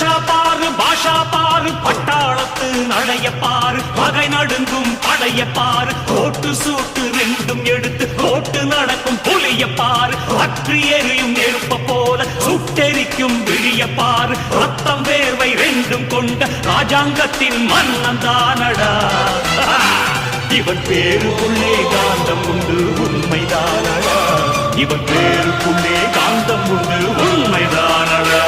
பாஷா பாரு பட்டாளத்து நடைய பாரு பகை நடுங்கும் படைய பாரு கோட்டு சூட்டு ரெண்டும் எடுத்து கோட்டு நடக்கும் புலிய பாரு அற்றி எரியும் நெருப்ப போல சுட்டெரிக்கும் விழிய பாரு ரத்தம் வேர்வை ரெண்டும் கொண்ட ராஜாங்கத்தின் மன்னன் தானடா இவன் பேருக்குள்ளே காந்தம் உண்டு உண்மைதானடா இவன் பேருக்குள்ளே காந்தம் உண்டு உண்மைதானடா